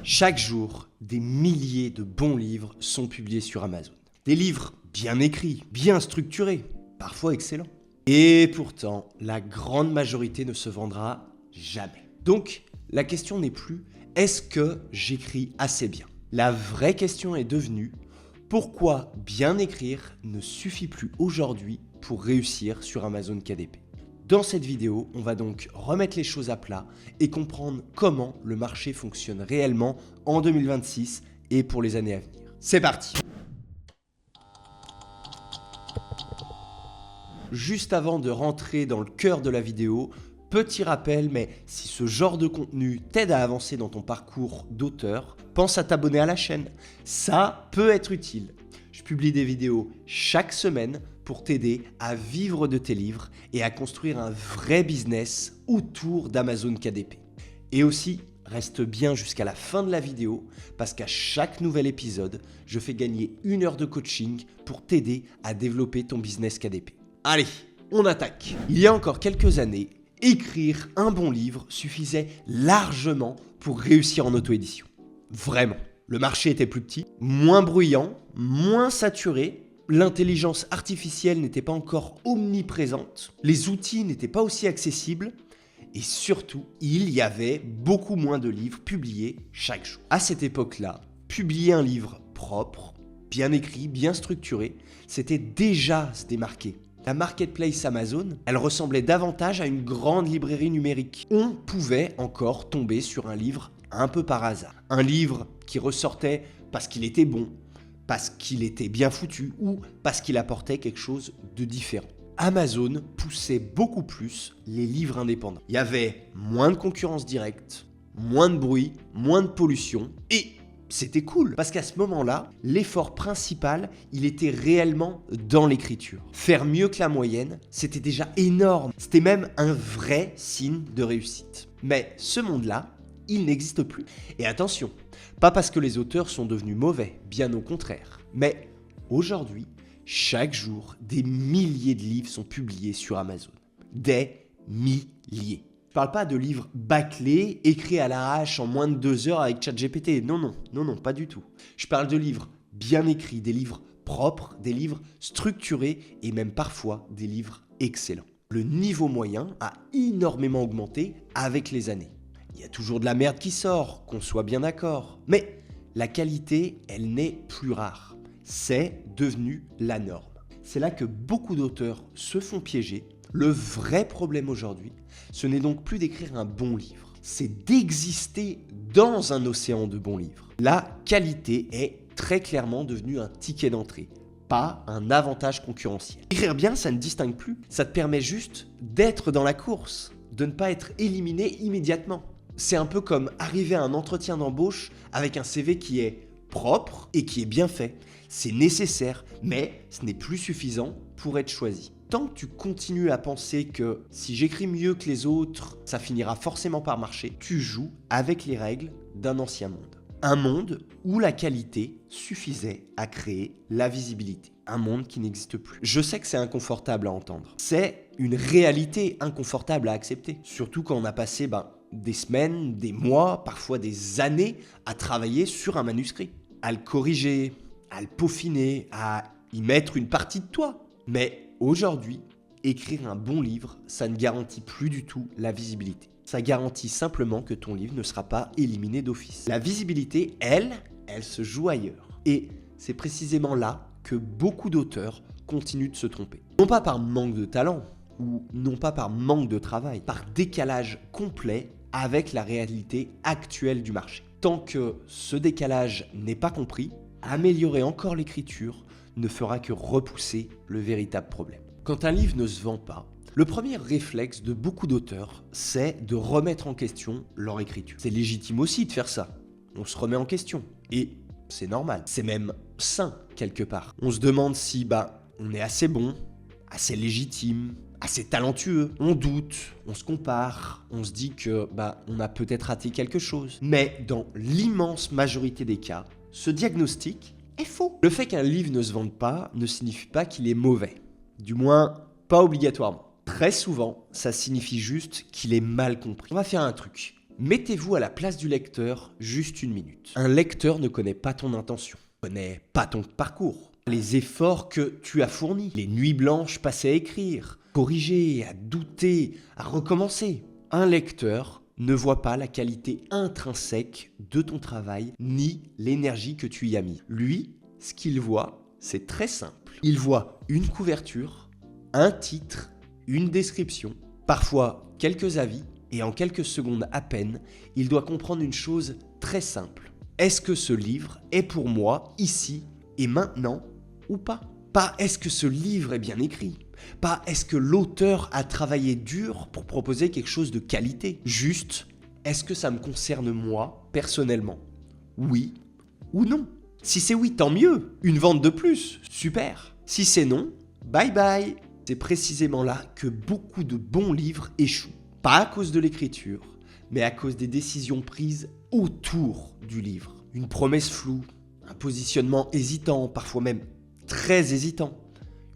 Chaque jour, des milliers de bons livres sont publiés sur Amazon. Des livres bien écrits, bien structurés, parfois excellents. Et pourtant, la grande majorité ne se vendra jamais. Donc, la question n'est plus « est-ce que j'écris assez bien ?» La vraie question est devenue « pourquoi bien écrire ne suffit plus aujourd'hui pour réussir sur Amazon KDP ?» Dans cette vidéo, on va donc remettre les choses à plat et comprendre comment le marché fonctionne réellement en 2026 et pour les années à venir. C'est parti! Juste avant de rentrer dans le cœur de la vidéo, petit rappel, mais si ce genre de contenu t'aide à avancer dans ton parcours d'auteur, pense à t'abonner à la chaîne. Ça peut être utile. Je publie des vidéos chaque semaine pour t'aider à vivre de tes livres et à construire un vrai business autour d'Amazon KDP. Et aussi, reste bien jusqu'à la fin de la vidéo parce qu'à chaque nouvel épisode, je fais gagner 1 heure de coaching pour t'aider à développer ton business KDP. Allez, on attaque. Il y a encore quelques années, écrire un bon livre suffisait largement pour réussir en auto-édition. Vraiment. Le marché était plus petit, moins bruyant, moins saturé. L'intelligence artificielle n'était pas encore omniprésente, les outils n'étaient pas aussi accessibles et surtout, il y avait beaucoup moins de livres publiés chaque jour. À cette époque-là, publier un livre propre, bien écrit, bien structuré, c'était déjà se démarquer. La marketplace Amazon, elle ressemblait davantage à une grande librairie numérique. On pouvait encore tomber sur un livre un peu par hasard. Un livre qui ressortait parce qu'il était bon, parce qu'il était bien foutu ou parce qu'il apportait quelque chose de différent. Amazon poussait beaucoup plus les livres indépendants. Il y avait moins de concurrence directe, moins de bruit, moins de pollution et c'était cool parce qu'à ce moment-là, l'effort principal, il était réellement dans l'écriture. Faire mieux que la moyenne, c'était déjà énorme. C'était même un vrai signe de réussite. Mais ce monde-là, il n'existe plus. Et attention, pas parce que les auteurs sont devenus mauvais, bien au contraire. Mais aujourd'hui, chaque jour, des milliers de livres sont publiés sur Amazon. Des milliers. Je parle pas de livres bâclés, écrits à l'arrache en moins de 2 heures avec ChatGPT. Non, pas du tout. Je parle de livres bien écrits, des livres propres, des livres structurés et même parfois des livres excellents. Le niveau moyen a énormément augmenté avec les années. Il y a toujours de la merde qui sort, qu'on soit bien d'accord. Mais la qualité, elle n'est plus rare. C'est devenu la norme. C'est là que beaucoup d'auteurs se font piéger. Le vrai problème aujourd'hui, ce n'est donc plus d'écrire un bon livre. C'est d'exister dans un océan de bons livres. La qualité est très clairement devenue un ticket d'entrée, pas un avantage concurrentiel. Écrire bien, ça ne distingue plus. Ça te permet juste d'être dans la course, de ne pas être éliminé immédiatement. C'est un peu comme arriver à un entretien d'embauche avec un CV qui est propre et qui est bien fait. C'est nécessaire, mais ce n'est plus suffisant pour être choisi. Tant que tu continues à penser que si j'écris mieux que les autres, ça finira forcément par marcher, tu joues avec les règles d'un ancien monde. Un monde où la qualité suffisait à créer la visibilité. Un monde qui n'existe plus. Je sais que c'est inconfortable à entendre. C'est une réalité inconfortable à accepter. Surtout quand on a passé des semaines, des mois, parfois des années à travailler sur un manuscrit. À le corriger, à le peaufiner, à y mettre une partie de toi. Mais aujourd'hui, écrire un bon livre, ça ne garantit plus du tout la visibilité. Ça garantit simplement que ton livre ne sera pas éliminé d'office. La visibilité, elle se joue ailleurs. Et c'est précisément là que beaucoup d'auteurs continuent de se tromper. Non pas par manque de talent, ou non pas par manque de travail, par décalage complet avec la réalité actuelle du marché. Tant que ce décalage n'est pas compris, améliorer encore l'écriture ne fera que repousser le véritable problème. Quand un livre ne se vend pas, le premier réflexe de beaucoup d'auteurs, c'est de remettre en question leur écriture. C'est légitime aussi de faire ça. On se remet en question. Et c'est normal. C'est même sain quelque part. On se demande si on est assez bon, assez légitime, assez talentueux. On doute, on se compare, on se dit que on a peut-être raté quelque chose. Mais dans l'immense majorité des cas, ce diagnostic est faux. Le fait qu'un livre ne se vende pas ne signifie pas qu'il est mauvais. Du moins, pas obligatoirement. Très souvent, ça signifie juste qu'il est mal compris. On va faire un truc. Mettez-vous à la place du lecteur juste une minute. Un lecteur ne connaît pas ton intention, ne connaît pas ton parcours, les efforts que tu as fournis, les nuits blanches passées à écrire, corriger, à douter, à recommencer. Un lecteur ne voit pas la qualité intrinsèque de ton travail ni l'énergie que tu y as mis. Lui, ce qu'il voit, c'est très simple. Il voit une couverture, un titre, une description, parfois quelques avis, et en quelques secondes à peine, il doit comprendre une chose très simple. Est-ce que ce livre est pour moi, ici et maintenant, ou pas? Pas est-ce que ce livre est bien écrit? Pas est-ce que l'auteur a travaillé dur pour proposer quelque chose de qualité? Juste, est-ce que ça me concerne moi, personnellement? Oui ou non? Si c'est oui, tant mieux, une vente de plus, super. Si c'est non, bye bye. C'est précisément là que beaucoup de bons livres échouent. Pas à cause de l'écriture, mais à cause des décisions prises autour du livre. Une promesse floue, un positionnement hésitant, parfois même très hésitant,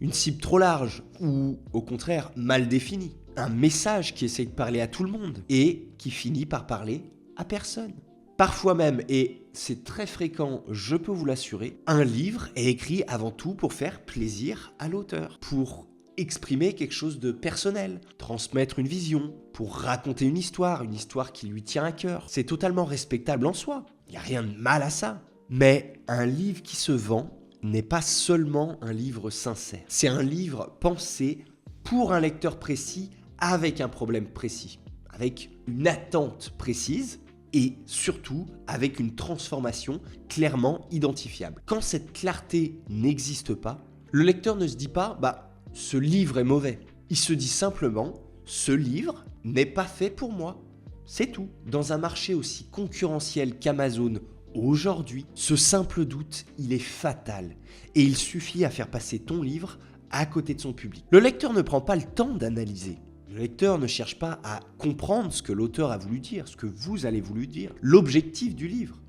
une cible trop large ou au contraire mal définie, un message qui essaye de parler à tout le monde et qui finit par parler à personne. Parfois même, et c'est très fréquent, je peux vous l'assurer, un livre est écrit avant tout pour faire plaisir à l'auteur, pour exprimer quelque chose de personnel, transmettre une vision, pour raconter une histoire qui lui tient à cœur. C'est totalement respectable en soi, il n'y a rien de mal à ça. Mais un livre qui se vend n'est pas seulement un livre sincère. C'est un livre pensé pour un lecteur précis, avec un problème précis, avec une attente précise et surtout avec une transformation clairement identifiable. Quand cette clarté n'existe pas, le lecteur ne se dit pas « ce livre est mauvais ». Il se dit simplement « ce livre n'est pas fait pour moi ». C'est tout. Dans un marché aussi concurrentiel qu'Amazon aujourd'hui, ce simple doute, il est fatal. Et il suffit à faire passer ton livre à côté de son public. Le lecteur ne prend pas le temps d'analyser. Le lecteur ne cherche pas à comprendre ce que l'auteur a voulu dire, ce que vous allez voulu dire, l'objectif du livre.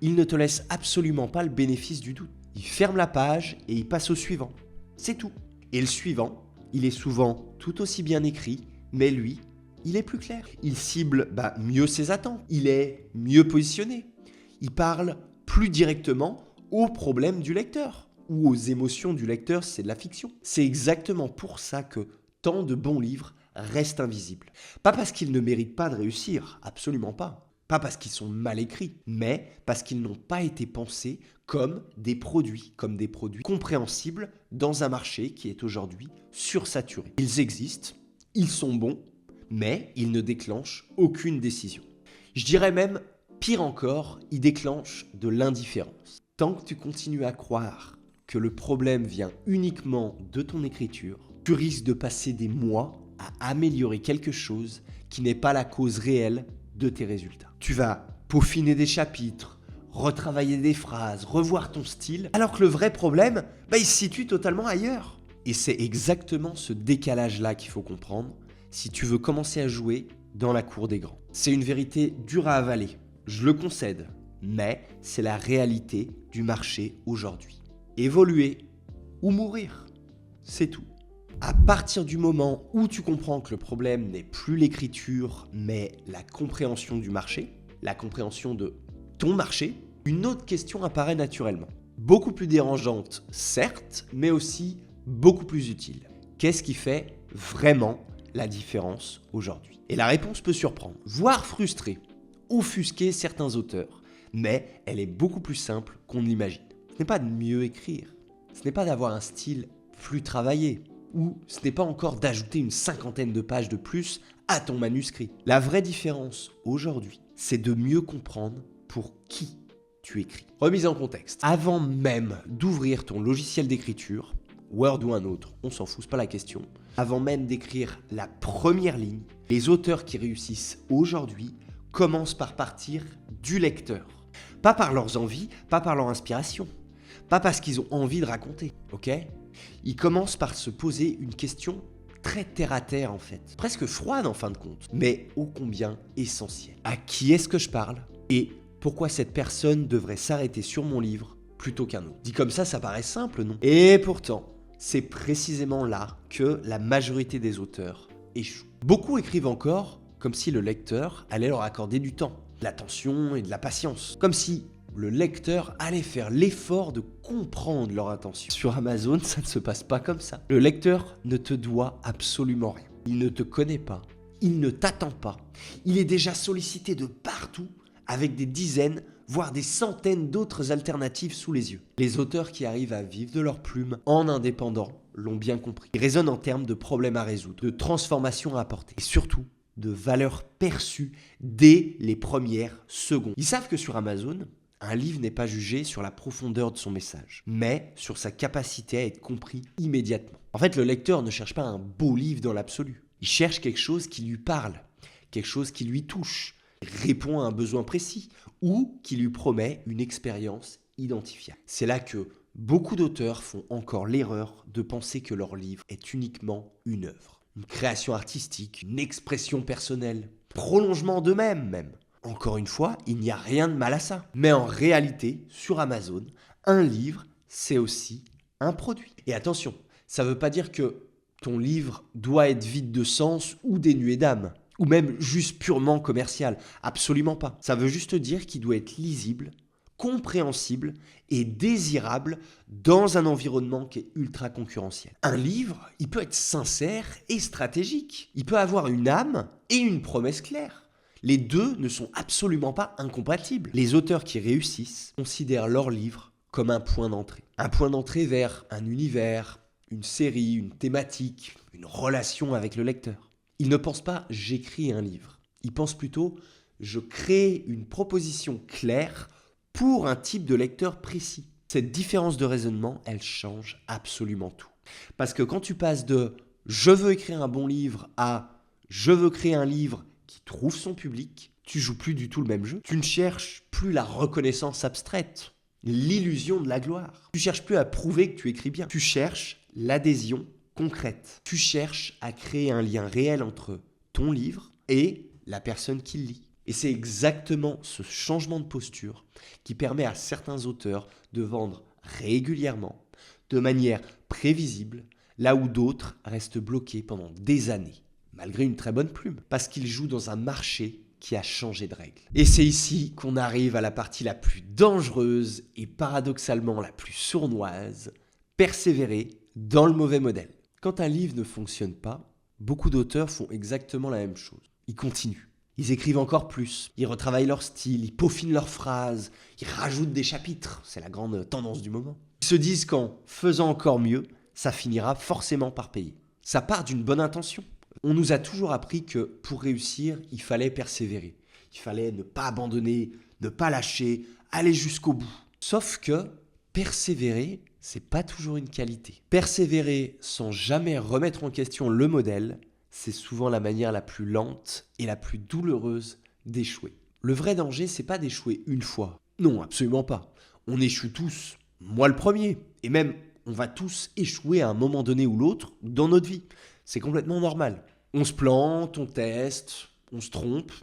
Il ne te laisse absolument pas le bénéfice du doute. Il ferme la page et il passe au suivant. C'est tout. Et le suivant, il est souvent tout aussi bien écrit, mais lui, il est plus clair. Il cible mieux ses attentes. Il est mieux positionné. Il parle plus directement aux problèmes du lecteur ou aux émotions du lecteur si c'est de la fiction. C'est exactement pour ça que tant de bons livres restent invisibles. Pas parce qu'ils ne méritent pas de réussir, absolument pas. Pas parce qu'ils sont mal écrits, mais parce qu'ils n'ont pas été pensés comme des produits compréhensibles dans un marché qui est aujourd'hui sursaturé. Ils existent, ils sont bons, mais ils ne déclenchent aucune décision. Je dirais même, pire encore, ils déclenchent de l'indifférence. Tant que tu continues à croire que le problème vient uniquement de ton écriture, tu risques de passer des mois à améliorer quelque chose qui n'est pas la cause réelle de tes résultats. Tu vas peaufiner des chapitres, retravailler des phrases, revoir ton style, alors que le vrai problème, il se situe totalement ailleurs. Et c'est exactement ce décalage-là qu'il faut comprendre si tu veux commencer à jouer dans la cour des grands. C'est une vérité dure à avaler, je le concède, mais c'est la réalité du marché aujourd'hui. Évoluer ou mourir, c'est tout. À partir du moment où tu comprends que le problème n'est plus l'écriture, mais la compréhension du marché, la compréhension de ton marché, une autre question apparaît naturellement. Beaucoup plus dérangeante, certes, mais aussi beaucoup plus utile. Qu'est-ce qui fait vraiment la différence aujourd'hui? Et la réponse peut surprendre, voire frustrer, offusquer certains auteurs, mais elle est beaucoup plus simple qu'on ne l'imagine. Ce n'est pas de mieux écrire, ce n'est pas d'avoir un style plus travaillé, ou ce n'est pas encore d'ajouter une 50aine de pages de plus à ton manuscrit. La vraie différence aujourd'hui, c'est de mieux comprendre pour qui tu écris. Remise en contexte, avant même d'ouvrir ton logiciel d'écriture, Word ou un autre, on s'en fout, c'est pas la question. Avant même d'écrire la première ligne, les auteurs qui réussissent aujourd'hui commencent par partir du lecteur. Pas par leurs envies, pas par leur inspiration, pas parce qu'ils ont envie de raconter, ok ? Ils commencent par se poser une question très terre-à-terre en fait, presque froide en fin de compte, mais ô combien essentielle. À qui est-ce que je parle ? Et pourquoi cette personne devrait s'arrêter sur mon livre plutôt qu'un autre ? Dit comme ça paraît simple, non ? Et pourtant, c'est précisément là que la majorité des auteurs échouent. Beaucoup écrivent encore comme si le lecteur allait leur accorder du temps, de l'attention et de la patience. Comme si le lecteur allait faire l'effort de comprendre leur intention. Sur Amazon, ça ne se passe pas comme ça. Le lecteur ne te doit absolument rien. Il ne te connaît pas, il ne t'attend pas. Il est déjà sollicité de partout avec des dizaines, voire des centaines d'autres alternatives sous les yeux. Les auteurs qui arrivent à vivre de leur plume en indépendant l'ont bien compris. Ils raisonnent en termes de problèmes à résoudre, de transformations à apporter et surtout de valeurs perçues dès les premières secondes. Ils savent que sur Amazon, un livre n'est pas jugé sur la profondeur de son message, mais sur sa capacité à être compris immédiatement. En fait, le lecteur ne cherche pas un beau livre dans l'absolu. Il cherche quelque chose qui lui parle, quelque chose qui lui touche, répond à un besoin précis ou qui lui promet une expérience identifiable. C'est là que beaucoup d'auteurs font encore l'erreur de penser que leur livre est uniquement une œuvre, une création artistique, une expression personnelle, prolongement d'eux-mêmes même. Encore une fois, il n'y a rien de mal à ça. Mais en réalité, sur Amazon, un livre, c'est aussi un produit. Et attention, ça ne veut pas dire que ton livre doit être vide de sens ou dénué d'âme, ou même juste purement commercial. Absolument pas. Ça veut juste dire qu'il doit être lisible, compréhensible et désirable dans un environnement qui est ultra concurrentiel. Un livre, il peut être sincère et stratégique. Il peut avoir une âme et une promesse claire. Les deux ne sont absolument pas incompatibles. Les auteurs qui réussissent considèrent leur livre comme un point d'entrée. Un point d'entrée vers un univers, une série, une thématique, une relation avec le lecteur. Ils ne pensent pas « j'écris un livre ». Ils pensent plutôt « je crée une proposition claire pour un type de lecteur précis ». Cette différence de raisonnement, elle change absolument tout. Parce que quand tu passes de « je veux écrire un bon livre » à « je veux créer un livre » qui trouve son public, tu joues plus du tout le même jeu. Tu ne cherches plus la reconnaissance abstraite, l'illusion de la gloire. Tu cherches plus à prouver que tu écris bien. Tu cherches l'adhésion concrète. Tu cherches à créer un lien réel entre ton livre et la personne qui le lit. Et c'est exactement ce changement de posture qui permet à certains auteurs de vendre régulièrement, de manière prévisible, là où d'autres restent bloqués pendant des années, malgré une très bonne plume, parce qu'ils jouent dans un marché qui a changé de règles. Et c'est ici qu'on arrive à la partie la plus dangereuse et paradoxalement la plus sournoise, persévérer dans le mauvais modèle. Quand un livre ne fonctionne pas, beaucoup d'auteurs font exactement la même chose. Ils continuent. Ils écrivent encore plus, ils retravaillent leur style, ils peaufinent leurs phrases, ils rajoutent des chapitres, c'est la grande tendance du moment. Ils se disent qu'en faisant encore mieux, ça finira forcément par payer. Ça part d'une bonne intention. On nous a toujours appris que pour réussir, il fallait persévérer. Il fallait ne pas abandonner, ne pas lâcher, aller jusqu'au bout. Sauf que persévérer, c'est pas toujours une qualité. Persévérer sans jamais remettre en question le modèle, c'est souvent la manière la plus lente et la plus douloureuse d'échouer. Le vrai danger, c'est pas d'échouer une fois. Non, absolument pas. On échoue tous, moi le premier. Et même, on va tous échouer à un moment donné ou l'autre dans notre vie. C'est complètement normal. On se plante, on teste, on se trompe.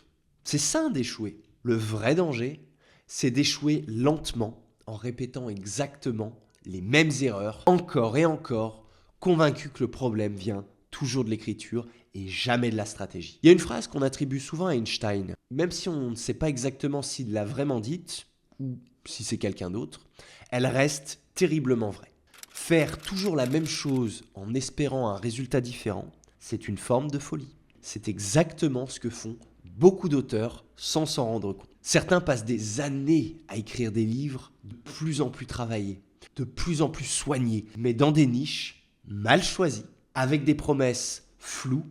C'est sain d'échouer. Le vrai danger, c'est d'échouer lentement en répétant exactement les mêmes erreurs, encore et encore, convaincu que le problème vient toujours de l'écriture et jamais de la stratégie. Il y a une phrase qu'on attribue souvent à Einstein, même si on ne sait pas exactement s'il l'a vraiment dite ou si c'est quelqu'un d'autre, elle reste terriblement vraie. Faire toujours la même chose en espérant un résultat différent, c'est une forme de folie. C'est exactement ce que font beaucoup d'auteurs sans s'en rendre compte. Certains passent des années à écrire des livres de plus en plus travaillés, de plus en plus soignés, mais dans des niches mal choisies, avec des promesses floues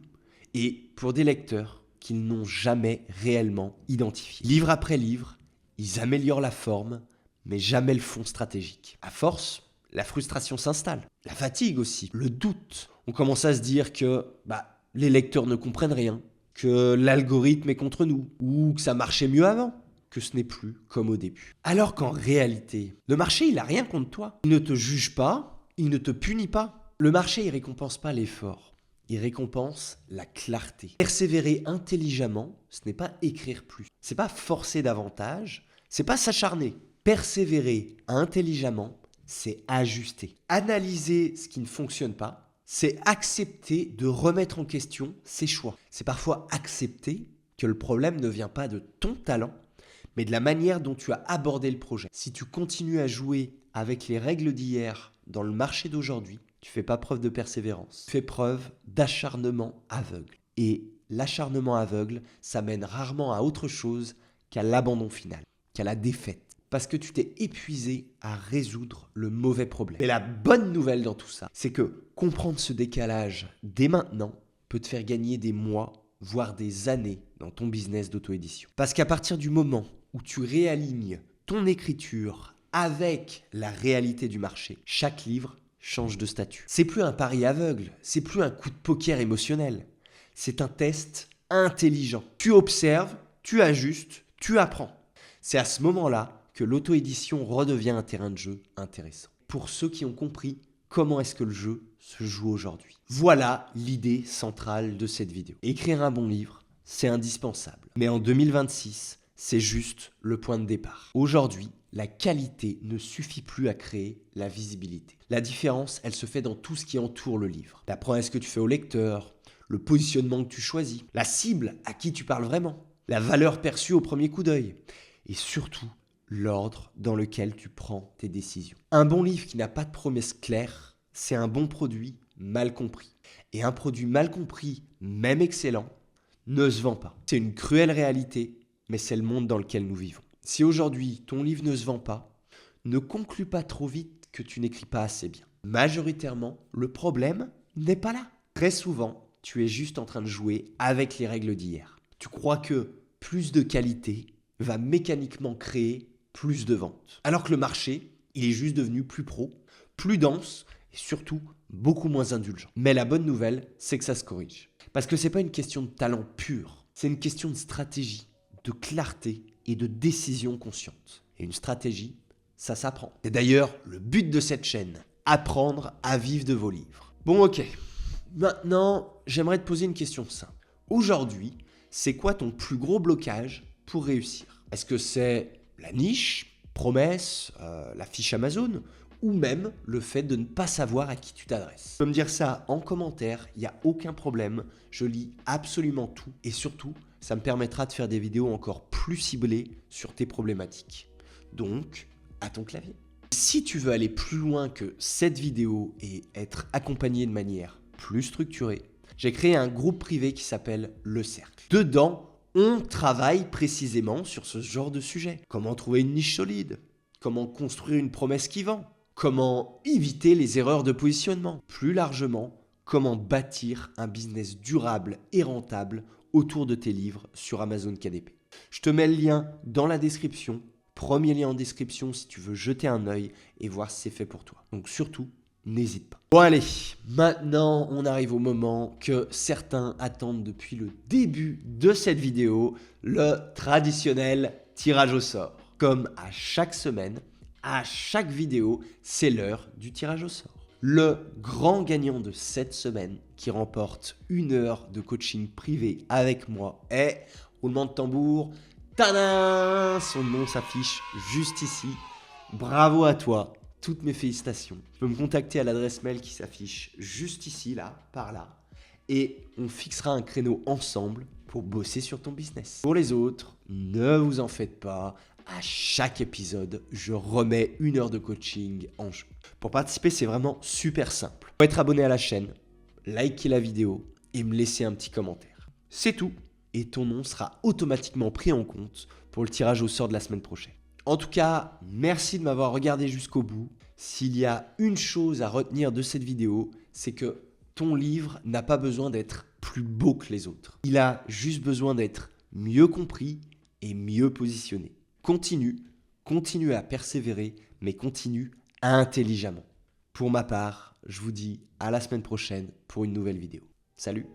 et pour des lecteurs qu'ils n'ont jamais réellement identifiés. Livre après livre, ils améliorent la forme, mais jamais le fond stratégique. À force, la frustration s'installe, la fatigue aussi, le doute. On commence à se dire que les lecteurs ne comprennent rien, que l'algorithme est contre nous, ou que ça marchait mieux avant, que ce n'est plus comme au début. Alors qu'en réalité, le marché, il n'a rien contre toi. Il ne te juge pas, il ne te punit pas. Le marché, il récompense pas l'effort, il récompense la clarté. Persévérer intelligemment, ce n'est pas écrire plus, c'est pas forcer davantage, c'est pas s'acharner. Persévérer intelligemment, c'est ajuster. Analyser ce qui ne fonctionne pas, c'est accepter de remettre en question ses choix. C'est parfois accepter que le problème ne vient pas de ton talent, mais de la manière dont tu as abordé le projet. Si tu continues à jouer avec les règles d'hier dans le marché d'aujourd'hui, tu fais pas preuve de persévérance. Tu fais preuve d'acharnement aveugle. Et l'acharnement aveugle, ça mène rarement à autre chose qu'à l'abandon final, qu'à la défaite. Parce que tu t'es épuisé à résoudre le mauvais problème. Mais la bonne nouvelle dans tout ça, c'est que comprendre ce décalage dès maintenant peut te faire gagner des mois, voire des années dans ton business d'auto-édition. Parce qu'à partir du moment où tu réalignes ton écriture avec la réalité du marché, chaque livre change de statut. C'est plus un pari aveugle, c'est plus un coup de poker émotionnel. C'est un test intelligent. Tu observes, tu ajustes, tu apprends. C'est à ce moment-là que l'auto-édition redevient un terrain de jeu intéressant. Pour ceux qui ont compris comment est-ce que le jeu se joue aujourd'hui. Voilà l'idée centrale de cette vidéo. Écrire un bon livre, c'est indispensable. Mais en 2026, c'est juste le point de départ. Aujourd'hui, la qualité ne suffit plus à créer la visibilité. La différence, elle se fait dans tout ce qui entoure le livre. La promesse que tu fais au lecteur, le positionnement que tu choisis, la cible à qui tu parles vraiment, la valeur perçue au premier coup d'œil, et surtout, l'ordre dans lequel tu prends tes décisions. Un bon livre qui n'a pas de promesse claire, c'est un bon produit mal compris. Et un produit mal compris, même excellent, ne se vend pas. C'est une cruelle réalité, mais c'est le monde dans lequel nous vivons. Si aujourd'hui, ton livre ne se vend pas, ne conclus pas trop vite que tu n'écris pas assez bien. Majoritairement, le problème n'est pas là. Très souvent, tu es juste en train de jouer avec les règles d'hier. Tu crois que plus de qualité va mécaniquement créer plus de ventes. Alors que le marché, il est juste devenu plus pro, plus dense et surtout beaucoup moins indulgent. Mais la bonne nouvelle, c'est que ça se corrige. Parce que c'est pas une question de talent pur, c'est une question de stratégie, de clarté et de décision consciente. Et une stratégie, ça s'apprend. C'est d'ailleurs le but de cette chaîne, apprendre à vivre de vos livres. Bon ok, maintenant j'aimerais te poser une question simple. Aujourd'hui, c'est quoi ton plus gros blocage pour réussir? Est-ce que c'est la niche, promesse, la fiche Amazon, ou même le fait de ne pas savoir à qui tu t'adresses? Tu peux me dire ça en commentaire, il n'y a aucun problème, je lis absolument tout et surtout, ça me permettra de faire des vidéos encore plus ciblées sur tes problématiques. Donc, à ton clavier. Si tu veux aller plus loin que cette vidéo et être accompagné de manière plus structurée, j'ai créé un groupe privé qui s'appelle Le Cercle. Dedans, on travaille précisément sur ce genre de sujet. Comment trouver une niche solide? Comment construire une promesse qui vend? Comment éviter les erreurs de positionnement? Plus largement, comment bâtir un business durable et rentable autour de tes livres sur Amazon KDP. Je te mets le lien dans la description. Premier lien en description si tu veux jeter un œil et voir si c'est fait pour toi. Donc surtout, n'hésite pas. Bon allez, maintenant on arrive au moment que certains attendent depuis le début de cette vidéo, le traditionnel tirage au sort. Comme à chaque semaine, à chaque vidéo, c'est l'heure du tirage au sort. Le grand gagnant de cette semaine qui remporte 1 heure de coaching privé avec moi est, roulement de tambour, tadam! Son nom s'affiche juste ici. Bravo à toi. Toutes mes félicitations. Tu peux me contacter à l'adresse mail qui s'affiche juste ici, là, par là. Et on fixera un créneau ensemble pour bosser sur ton business. Pour les autres, ne vous en faites pas. À chaque épisode, je remets 1 heure de coaching en jeu. Pour participer, c'est vraiment super simple. Faut être abonné à la chaîne, liker la vidéo et me laisser un petit commentaire. C'est tout. Et ton nom sera automatiquement pris en compte pour le tirage au sort de la semaine prochaine. En tout cas, merci de m'avoir regardé jusqu'au bout. S'il y a une chose à retenir de cette vidéo, c'est que ton livre n'a pas besoin d'être plus beau que les autres. Il a juste besoin d'être mieux compris et mieux positionné. Continue à persévérer, mais continue intelligemment. Pour ma part, je vous dis à la semaine prochaine pour une nouvelle vidéo. Salut!